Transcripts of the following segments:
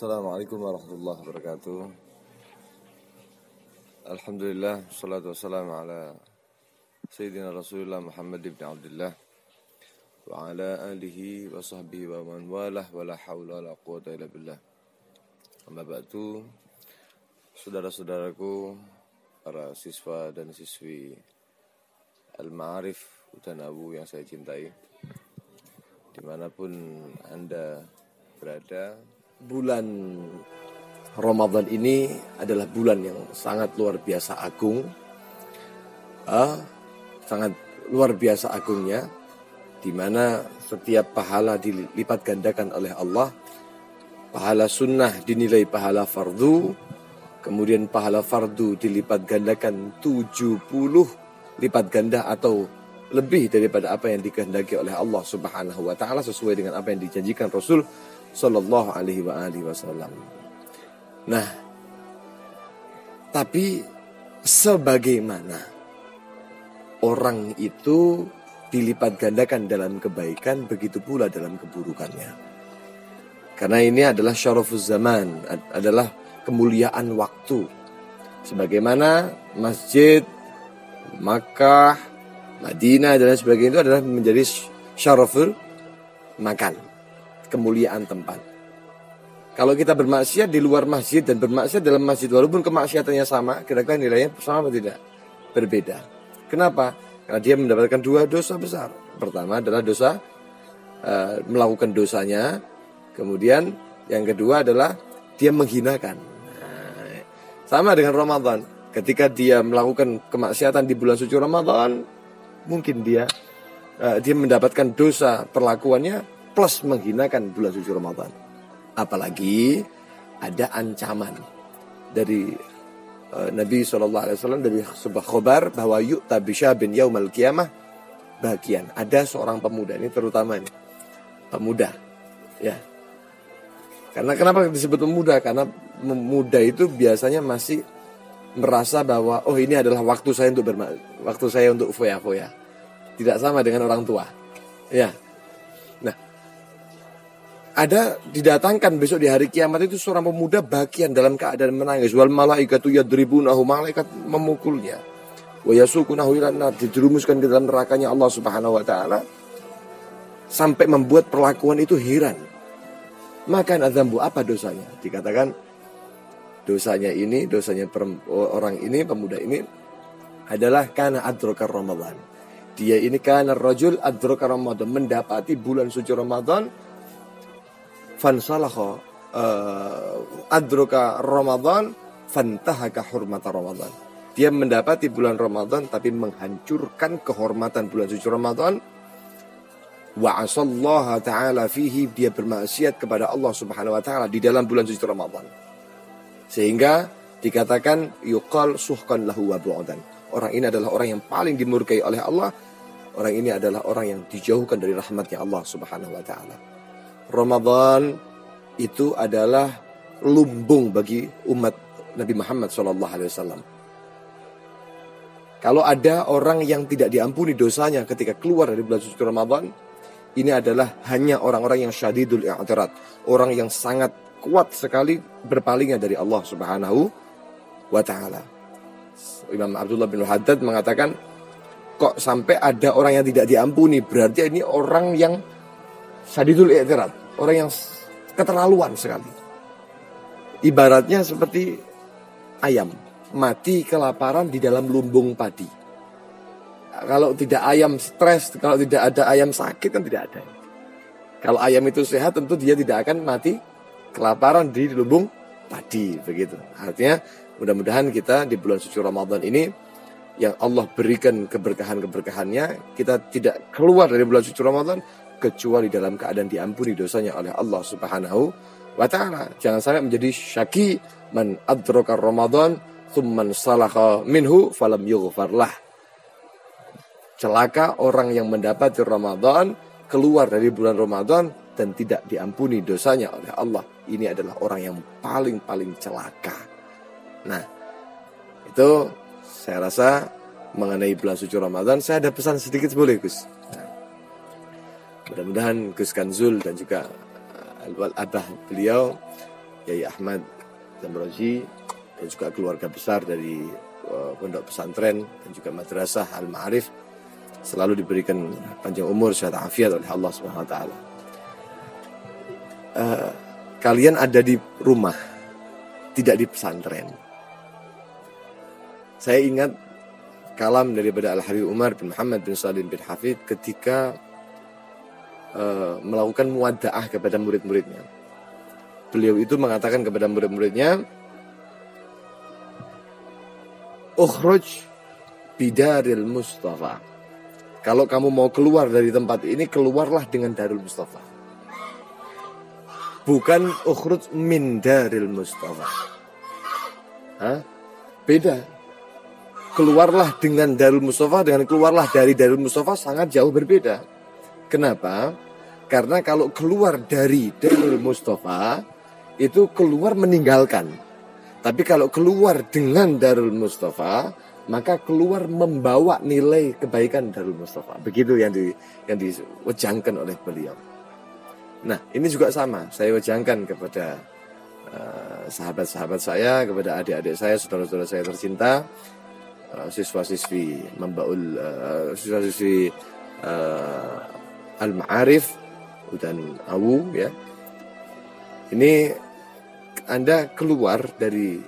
Assalamualaikum warahmatullahi wabarakatuh. Alhamdulillah, salatu wassalamu ala Sayyidina Rasulullah Muhammad ibn Abdullah wa ala alihi wa sahbihi wa man walah wa la hawla wa la quwata illa billah. Amma ba'du, saudara-saudaraku, para siswa dan siswi Al-Ma'arif Utanabu yang saya cintai, dimanapun Anda berada, bulan Ramadan ini adalah bulan yang sangat luar biasa agung, sangat luar biasa agungnya, di mana setiap pahala dilipat gandakan oleh Allah. Pahala sunnah dinilai pahala fardu, kemudian pahala fardu dilipat gandakan 70 lipat ganda atau lebih daripada apa yang dikehendaki oleh Allah Subhanahu wa taala, sesuai dengan apa yang dijanjikan Rasul sallallahu alaihi wasallam. Nah, tapi sebagaimana orang itu dilipat gandakan dalam kebaikan, begitu pula dalam keburukannya. Karena ini adalah syarafuz zaman, adalah kemuliaan waktu. Sebagaimana masjid Makkah, Madinah dan sebagainya itu adalah menjadi syaraful makan, kemuliaan tempat. Kalau kita bermaksiat di luar masjid dan bermaksiat dalam masjid, walaupun kemaksiatannya sama, kira-kira nilainya sama atau tidak? Berbeda. Kenapa? Karena dia mendapatkan dua dosa besar. Pertama adalah dosa melakukan dosanya, kemudian yang kedua adalah dia menghinakan. Nah, sama dengan Ramadan. Ketika dia melakukan kemaksiatan di bulan suci Ramadan, mungkin dia mendapatkan dosa perlakuannya plus menghinakan bulan suci Ramadan. Apalagi ada ancaman dari Nabi SAW dari sebuah khobar bahwa yu'ta bisyabin yaumal qiyamah bagian. Ada seorang pemuda, ini terutama ini pemuda, ya. Karena kenapa disebut pemuda? Karena pemuda itu biasanya masih merasa bahwa ini adalah waktu saya untuk foya-foya. Tidak sama dengan orang tua, ya. Nah, ada didatangkan besok di hari kiamat itu seorang pemuda bagian dalam keadaan menangis. Wal malaikatu yadribunahu, malaikat memukulnya. Wa yasukunahu ilan nar, dijerumuskan ke dalam nerakanya Allah Subhanahu wa taala, sampai membuat perlakuan itu heran. Maka adzambu, apa dosanya? Dikatakan dosanya orang ini, pemuda ini adalah kana adraka Ramadan. Dia ini kana rajul adraka Ramadan, mendapati bulan suci Ramadan. Fansalakha adraka Ramadan fantahaka hurmata Ramadan. Dia mendapati bulan Ramadan tapi menghancurkan kehormatan bulan suci Ramadan. Wa asallaha ta'ala fihi, dia bermaksiat kepada Allah Subhanahu wa taala di dalam bulan suci Ramadan. Sehingga dikatakan yuqal suhkan lahu wa bu'dan. Orang ini adalah orang yang paling dimurkai oleh Allah. Orang ini adalah orang yang dijauhkan dari rahmatnya Allah Subhanahu wa taala. Ramadan itu adalah lumbung bagi umat Nabi Muhammad SAW. Kalau ada orang yang tidak diampuni dosanya ketika keluar dari bulan suci Ramadan, ini adalah hanya orang-orang yang syadidul i'tirad, orang yang sangat kuat sekali berpalingnya dari Allah Subhanahu wa taala. Imam Abdullah bin Haddad mengatakan, kok sampai ada orang yang tidak diampuni, berarti ini orang yang syadidul i'tirad, orang yang keterlaluan sekali. Ibaratnya seperti ayam mati kelaparan di dalam lumbung padi. Kalau tidak ayam stres, kalau tidak ada ayam sakit kan tidak ada. Kalau ayam itu sehat tentu dia tidak akan mati kelaparan di lumbung padi, begitu. Artinya mudah-mudahan kita di bulan suci Ramadan ini yang Allah berikan keberkahan-keberkahannya, kita tidak keluar dari bulan suci Ramadan kecuali dalam keadaan diampuni dosanya oleh Allah Subhanahu wa taala. Jangan sampai menjadi syaqi man adraka Ramadan tsumman salakha minhu falam yughfar lah. Celaka orang yang mendapati Ramadan, keluar dari bulan Ramadan dan tidak diampuni dosanya oleh Allah. Ini adalah orang yang paling celaka. Nah, itu saya rasa mengenai bulan suci Ramadan. Saya ada pesan sedikit, boleh Gus? Mudah-mudahan Gus Kanzul dan juga Al-Abah beliau Yai Ahmad Zamrozi, dan juga keluarga besar dari pondok pesantren dan juga madrasah Al-Ma'arif, selalu diberikan panjang umur, sehat afiat oleh Allah Subhanahu wa taala. Kalian ada di rumah, tidak di pesantren. Saya ingat kalam daripada Al-Habib Umar bin Muhammad bin Salim bin Hafid ketika melakukan muwada'ah kepada murid-muridnya. Beliau itu mengatakan kepada murid-muridnya, ukhruj bidaril Mustafa. Kalau kamu mau keluar dari tempat ini, keluarlah dengan Darul Mustafa. Bukan ukhruj min daril Mustafa. Beda. Keluarlah dengan Darul Mustafa dengan keluarlah dari Darul Mustafa sangat jauh berbeda. Kenapa? Karena kalau keluar dari Darul Mustafa itu keluar meninggalkan. Tapi kalau keluar dengan Darul Mustafa, maka keluar membawa nilai kebaikan Darul Mustafa. Begitu yang diwejangkan oleh beliau. Nah, ini juga sama. Saya wejangkan kepada sahabat-sahabat saya, kepada adik-adik saya, saudara-saudara saya tercinta, siswa-siswi membaul, siswa-siswi Al-Ma'arif dan Awu, ya. Ini Anda keluar dari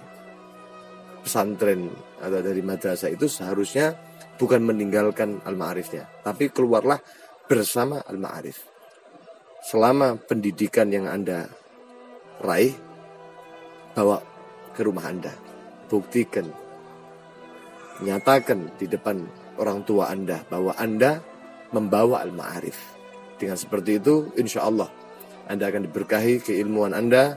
pesantren atau dari madrasah itu seharusnya bukan meninggalkan Al-Ma'arifnya, tapi keluarlah bersama Al-Ma'arif. Selama pendidikan yang Anda raih, bawa ke rumah Anda, buktikan, nyatakan di depan orang tua Anda bahwa Anda membawa Al-Ma'arif. Dengan seperti itu, insya Allah Anda akan diberkahi keilmuan Anda.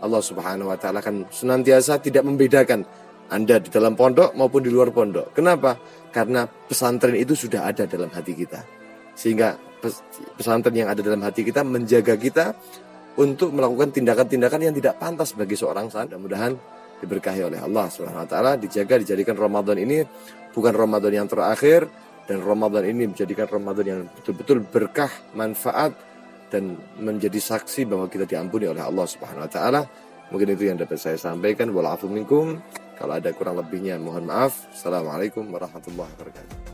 Allah Subhanahu wa taala akan senantiasa tidak membedakan Anda di dalam pondok maupun di luar pondok. Kenapa? Karena pesantren itu sudah ada dalam hati kita. Sehingga pesantren yang ada dalam hati kita menjaga kita untuk melakukan tindakan-tindakan yang tidak pantas bagi seorang santri. Mudah-mudahan diberkahi oleh Allah Subhanahu wa taala, dijaga, dijadikan Ramadan ini bukan Ramadan yang terakhir, dan Ramadan ini menjadikan Ramadan yang betul-betul berkah, manfaat, dan menjadi saksi bahwa kita diampuni oleh Allah Subhanahu wa taala. Mungkin itu yang dapat saya sampaikan. Wal afu minkum. Kalau ada kurang lebihnya mohon maaf. Assalamualaikum warahmatullahi wabarakatuh.